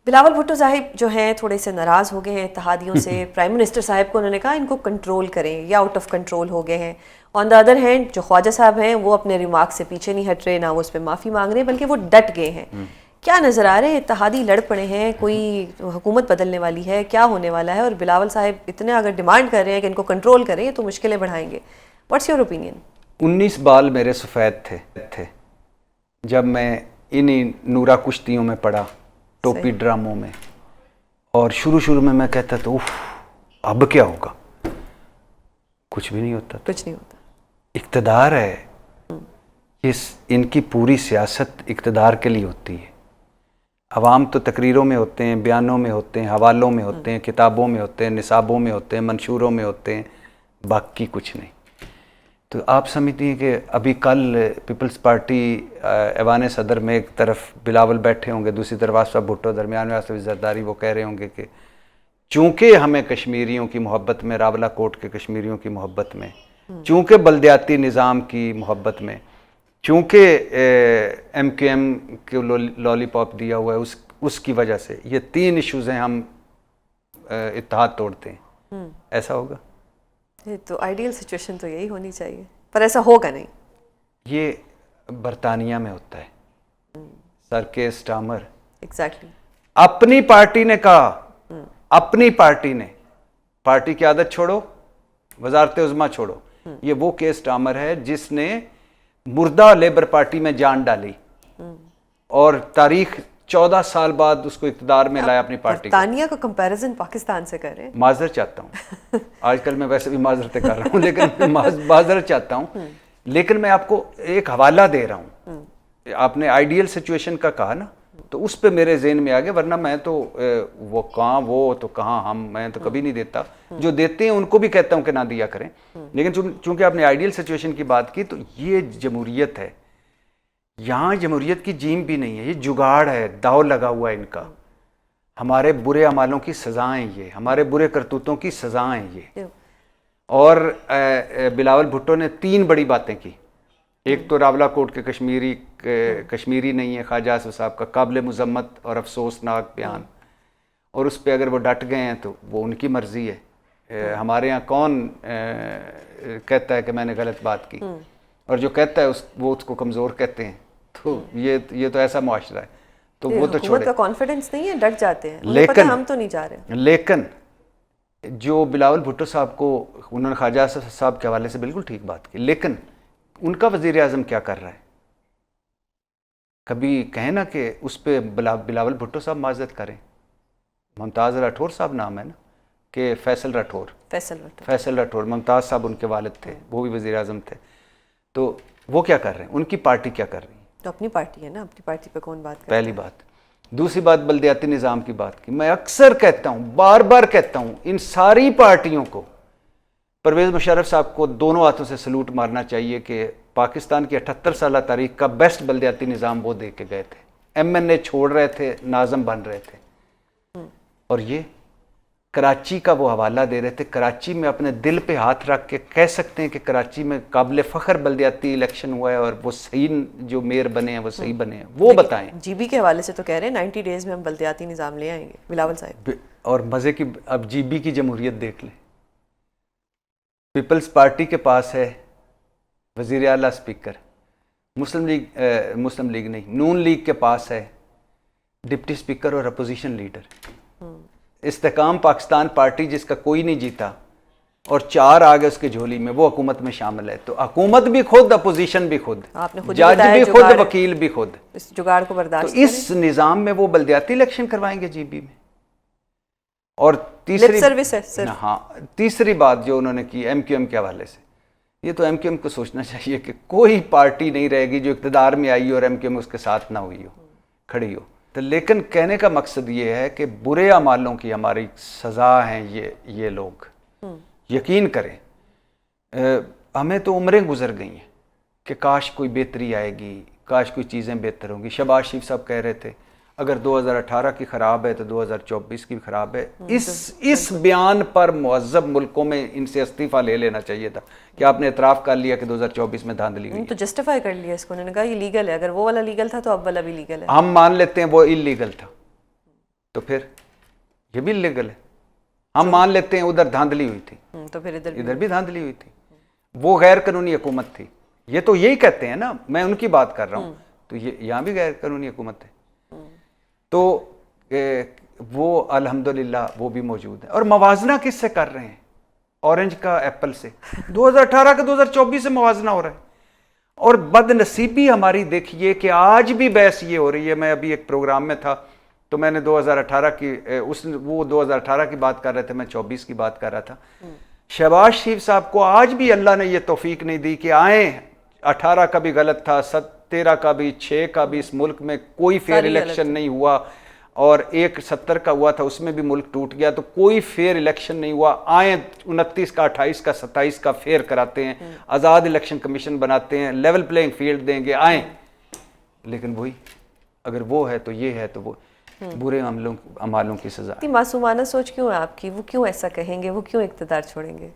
بلاول بھٹو صاحب جو ہیں تھوڑے سے ناراض ہو گئے ہیں اتحادیوں سے. پرائم منسٹر صاحب کو انہوں نے کہا ان کو کنٹرول کریں, یا آؤٹ آف کنٹرول ہو گئے ہیں. آن دا ادر ہینڈ جو خواجہ صاحب ہیں وہ اپنے ریمارک سے پیچھے نہیں ہٹ رہے, نہ وہ اس پہ معافی مانگ رہے, بلکہ وہ ڈٹ گئے ہیں. کیا نظر آ رہے ہیں؟ اتحادی لڑ پڑے ہیں, کوئی حکومت بدلنے والی ہے, کیا ہونے والا ہے؟ اور بلاول صاحب اتنے اگر ڈیمانڈ کر رہے ہیں کہ ان کو کنٹرول کریں تو مشکلیں بڑھائیں گے. What's your opinion? 19 بال میرے سفید تھے جب میں انہی نورا کشتیوں میں پڑا, ٹوپی ڈراموں میں, اور شروع میں کہتا تو اوف اب کیا ہوگا, کچھ بھی نہیں ہوتا. کچھ نہیں ہوتا. اقتدار ہے, ان کی پوری سیاست اقتدار کے لیے ہوتی ہے. عوام تو تقریروں میں ہوتے ہیں, بیانوں میں ہوتے ہیں, حوالوں میں ہوتے ہیں, کتابوں میں ہوتے ہیں, نصابوں میں ہوتے ہیں, منشوروں میں ہوتے ہیں, باقی کچھ نہیں. تو آپ سمجھتی ہیں کہ ابھی کل پیپلز پارٹی ایوان صدر میں ایک طرف بلاول بیٹھے ہوں گے, دوسری طرف آصف بھٹو, درمیان میں آصف زرداری, وہ کہہ رہے ہوں گے کہ چونکہ ہمیں کشمیریوں کی محبت میں, راولہ کوٹ کے کشمیریوں کی محبت میں, چونکہ بلدیاتی نظام کی محبت میں, چونکہ ایم کیو ایم کو لالی پاپ دیا ہوا ہے, اس کی وجہ سے یہ 3 ایشوز ہیں, ہم اتحاد توڑتے ہیں. ایسا ہوگا؟ تو آئیڈیل سچویشن تو یہی ہونی چاہیے, پر ایسا ہوگا نہیں. یہ برطانیہ میں ہوتا ہے. سر کے سٹامر ایگزیکٹلی اپنی پارٹی نے کہا, اپنی پارٹی نے, پارٹی کی عادت چھوڑو, وزارت عظمیٰ چھوڑو. یہ وہ کے سٹامر ہے جس نے مردہ لیبر پارٹی میں جان ڈالی اور تاریخ 14 سال بعد اس کو اقتدار میں لایا اپنی پارٹی. برطانیہ کا کمپیریزن پاکستان سے کر رہے ہیں. معذرت چاہتا ہوں, آج کل میں ویسے بھی معذرتیں کر رہا ہوں, لیکن معذرت چاہتا ہوں, لیکن میں آپ کو ایک حوالہ دے رہا ہوں. آپ نے آئیڈیل سچویشن کا کہا نا, تو اس پہ میرے ذہن میں آ گیا, ورنہ میں تو وہ کہاں وہ تو کہاں ہم, میں تو کبھی نہیں دیتا. جو دیتے ہیں ان کو بھی کہتا ہوں کہ نہ دیا کریں. لیکن چونکہ آپ نے آئیڈیل سچویشن کی بات کی, تو یہ جمہوریت ہے, یہاں جمہوریت کی جیم بھی نہیں ہے, یہ جگاڑ ہے, داؤ لگا ہوا ہے ان کا. ہمارے برے اعمالوں کی سزائیں یہ, ہمارے برے کرتوتوں کی سزائیں یہ. اور بلاول بھٹو نے 3 بڑی باتیں کی. ایک تو راولہ کوٹ کے کشمیری نہیں ہے خواجہ آصف صاحب کا قابل مذمت اور افسوسناک بیان, اور اس پہ اگر وہ ڈٹ گئے ہیں تو وہ ان کی مرضی ہے. ہمارے ہاں کون کہتا ہے کہ میں نے غلط بات کی, اور جو کہتا ہے وہ اس کو کمزور کہتے ہیں. تو یہ تو ایسا معاشرہ ہے, تو وہ تو چھوڑے. حکومت کا کانفیڈنس نہیں ہے, ڈٹ جاتے ہیں, انہیں پتہ ہم تو نہیں جا رہے. لیکن جو بلاول بھٹو صاحب کو, انہوں نے خواجہ آصف صاحب کے حوالے سے بالکل ٹھیک بات کی, لیکن ان کا وزیر اعظم کیا کر رہا ہے؟ کبھی کہیں نا کہ اس پہ بلاول بھٹو صاحب معذرت کریں. ممتاز راٹھور صاحب نام ہے نا, کہ فیصل راٹھور, ممتاز صاحب ان کے والد تھے, وہ بھی وزیر اعظم تھے. تو وہ کیا کر رہے ہیں, ان کی پارٹی کیا کر رہی ہے؟ تو اپنی پارٹی ہے نا, اپنی پارٹی پہ کون بات کرتا ہے؟ پہلی بات. دوسری بات, بلدیاتی نظام کی بات کی. میں اکثر کہتا ہوں, بار بار کہتا ہوں, ان ساری پارٹیوں کو, پرویز مشرف صاحب کو دونوں ہاتھوں سے سلوٹ مارنا چاہیے کہ پاکستان کی 78 سالہ تاریخ کا بیسٹ بلدیاتی نظام وہ دے کے گئے تھے. ایم این اے چھوڑ رہے تھے, ناظم بن رہے تھے, اور یہ کراچی کا وہ حوالہ دے رہے تھے. کراچی میں اپنے دل پہ ہاتھ رکھ کے کہہ سکتے ہیں کہ کراچی میں قابل فخر بلدیاتی الیکشن ہوا ہے, اور وہ صحیح جو میئر بنے ہیں وہ صحیح بنے ہیں. وہ بتائیں. جی بی کے حوالے سے تو کہہ رہے ہیں 90 ڈیز میں ہم بلدیاتی نظام لے آئیں گے بلاول صاحب. اور مزے کی, اب جی بی کی جمہوریت دیکھ لیں. پیپلز پارٹی کے پاس ہے وزیر اعلیٰ اسپیکر, مسلم لیگ نہیں, نون لیگ کے پاس ہے ڈپٹی اسپیکر اور اپوزیشن لیڈر. استحکام پاکستان پارٹی جس کا کوئی نہیں جیتا, اور 4 آگے اس کے جھولی میں, وہ حکومت میں شامل ہے. تو حکومت بھی خود, اپوزیشن بھی خود, جج بھی خود, وکیل بھی خود. اس جگاڑ کو برداشت تو اس نظام میں وہ بلدیاتی الیکشن کروائیں گے جی بی میں. اور تیسری بات جو انہوں نے کی ایم کیو ایم کے حوالے سے, یہ تو ایم کیو ایم کو سوچنا چاہیے کہ کوئی پارٹی نہیں رہے گی جو اقتدار میں آئی اور ایم کیو ایم اس کے ساتھ نہ ہوئی ہو, کھڑی ہو. تو لیکن کہنے کا مقصد یہ ہے کہ برے اعمالوں کی ہماری سزا ہیں یہ لوگ. یقین کریں, ہمیں تو عمریں گزر گئی ہیں کہ کاش کوئی بہتری آئے گی, کاش کوئی چیزیں بہتر ہوں گی. شہباز شریف صاحب کہہ رہے تھے اگر 2018 کی خراب ہے تو 2024 کی بھی خراب ہے. اس بیان پر مہذب ملکوں میں ان سے استعفیٰ لے لینا چاہیے تھا کہ آپ نے اعتراف کر لیا کہ 2024 میں دھاندلی ہوئی. تو جسٹیفائی کر لیا اس کو, انہوں نے کہا یہ لیگل ہے, اگر وہ والا لیگل تھا تو اب والا بھی لیگل ہے. ہم مان لیتے ہیں وہ اللیگل تھا, تو پھر یہ بھی لیگل ہے. ہم مان لیتے ہیں ادھر دھاندلی ہوئی تھی, تو پھر ادھر بھی دھاندلی ہوئی تھی, وہ غیر قانونی حکومت تھی. یہ تو یہی کہتے ہیں نا, میں ان کی بات کر رہا ہوں, تو یہ یہاں بھی غیر قانونی حکومت ہے. تو وہ الحمدللہ وہ بھی موجود ہے. اور موازنہ کس سے کر رہے ہیں؟ اورنج کا ایپل سے. 2018 کا 2024 سے موازنہ ہو رہا ہے. اور بد نصیبی ہماری دیکھیے کہ آج بھی بحث یہ ہو رہی ہے. میں ابھی ایک پروگرام میں تھا تو میں نے 2018 کی وہ 2018 کی بات کر رہے تھے, میں 24 کی بات کر رہا تھا. شہباز شریف صاحب کو آج بھی اللہ نے یہ توفیق نہیں دی کہ آئیں. 18 کا بھی غلط تھا, 13 کا بھی, 6 کا بھی. اس ملک میں کوئی فیئر الیکشن نہیں ہوا, اور ایک 70 کا ہوا تھا, اس میں بھی ملک ٹوٹ گیا. تو کوئی فیئر الیکشن نہیں ہوا. آئیں 29 کا, 28 کا, 27 کا فیئر کراتے ہیں, آزاد الیکشن کمیشن بناتے ہیں, لیول پلینگ فیلڈ دیں گے, آئیں. لیکن وہی اگر وہ ہے تو یہ ہے, تو وہ برے عمالوں کی سزا. اتنی معصومانہ سوچ کیوں ہے آپ کی؟ وہ کیوں ایسا کہیں گے؟ وہ کیوں اقتدار چھوڑیں گے؟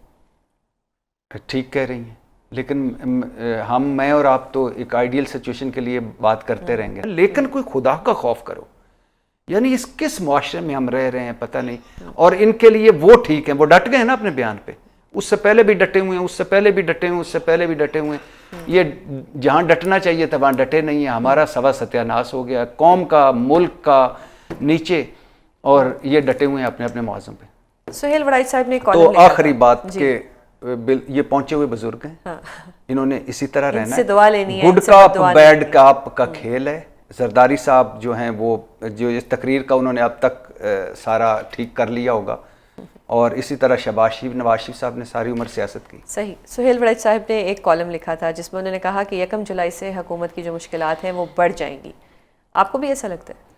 ٹھیک کہہ رہی ہیں, لیکن میں اور آپ تو ایک آئیڈیل سچویشن کے لیے بات کرتے رہیں گے, لیکن کوئی خدا کا خوف کرو. یعنی اس کس معاشرے میں ہم رہ رہے ہیں پتہ نہیں. اور ان کے لیے وہ ٹھیک ہیں, وہ ڈٹ گئے ہیں نا اپنے بیان پہ. اس سے پہلے بھی ڈٹے ہوئے ہیں, اس سے پہلے بھی ڈٹے ہوئے ہیں, اس سے پہلے بھی ڈٹے ہوئے ہیں. یہ جہاں ڈٹنا چاہیے تھا وہاں ڈٹے نہیں ہیں. ہمارا سوا ستیاناش ہو گیا, قوم کا, ملک کا نیچے, اور یہ ڈٹے ہوئے ہیں اپنے اپنے معظم پہ. سہیل وڑائی صاحب نے تو آخری بات کہ یہ پہنچے ہوئے بزرگ ہیں, انہوں نے اسی طرح رہنا ہے. گڈ کاپ بیڈ کاپ کا کھیل ہے. زرداری صاحب جو ہیں وہ جو اس تقریر کا انہوں نے اب تک سارا ٹھیک کر لیا ہوگا, اور اسی طرح شہباز شریف, نواز شریف صاحب نے ساری عمر سیاست کی. صحیح. سہیل وڑائی صاحب نے ایک کالم لکھا تھا جس میں انہوں نے کہا کہ 1 جولائی سے حکومت کی جو مشکلات ہیں وہ بڑھ جائیں گی. آپ کو بھی ایسا لگتا ہے؟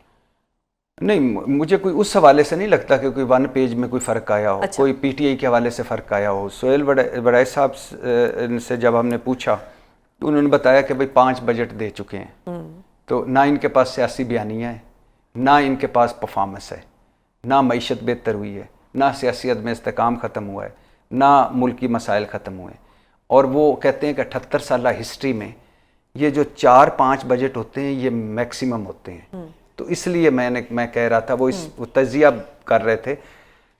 نہیں, مجھے کوئی اس حوالے سے نہیں لگتا کہ کوئی 1 پیج میں کوئی فرق آیا ہو, کوئی پی ٹی آئی کے حوالے سے فرق آیا ہو. سہیل وڑائی صاحب سے جب ہم نے پوچھا تو انہوں نے بتایا کہ بھئی 5 بجٹ دے چکے ہیں, تو نہ ان کے پاس سیاسی بیانیہ ہے, نہ ان کے پاس پرفارمنس ہے, نہ معیشت بہتر ہوئی ہے, نہ سیاسی عدم استحکام ختم ہوا ہے, نہ ملکی مسائل ختم ہوئے. اور وہ کہتے ہیں کہ 78 سالہ ہسٹری میں یہ جو 4-5 بجٹ ہوتے ہیں یہ میکسیمم ہوتے ہیں. تو اس لیے میں کہہ رہا تھا, وہ تجزیہ کر رہے تھے.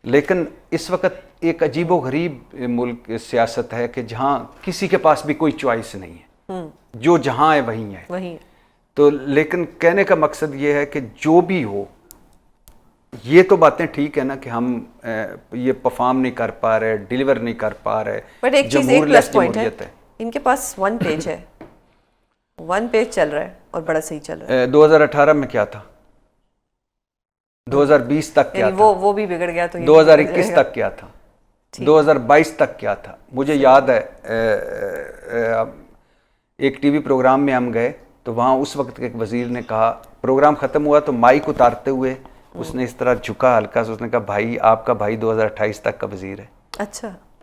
لیکن اس وقت ایک عجیب و غریب ملک سیاست ہے کہ جہاں کسی کے پاس بھی کوئی چوائس نہیں ہے, جو جہاں ہے وہیں ہے. تو لیکن کہنے کا مقصد یہ ہے کہ جو بھی ہو, یہ تو باتیں ٹھیک ہے نا کہ ہم یہ پرفارم نہیں کر پا رہے, ڈیلیور نہیں کر پا رہے. بٹ ایک چیز, ایک پلس پوائنٹ ہے, ان کے پاس 1 پیج ہے, 1 پیج چل رہا ہے اور بڑا صحیح چل رہا ہے. 2018 میں کیا تھا, 2020 تک کیا تھا, وہ بھی بگڑ گیا. تو 2021 تک کیا تھا, 2022 تک کیا تھا. مجھے یاد ہے ایک ٹی وی پروگرام میں ہم گئے تو وہاں اس وقت کے ایک وزیر نے کہا, پروگرام ختم ہوا تو مائک اتارتے ہوئے اس نے اس طرح جھکا ہلکا سے, اس نے کہا بھائی آپ کا بھائی 2028 تک کا وزیر ہے. اچھا.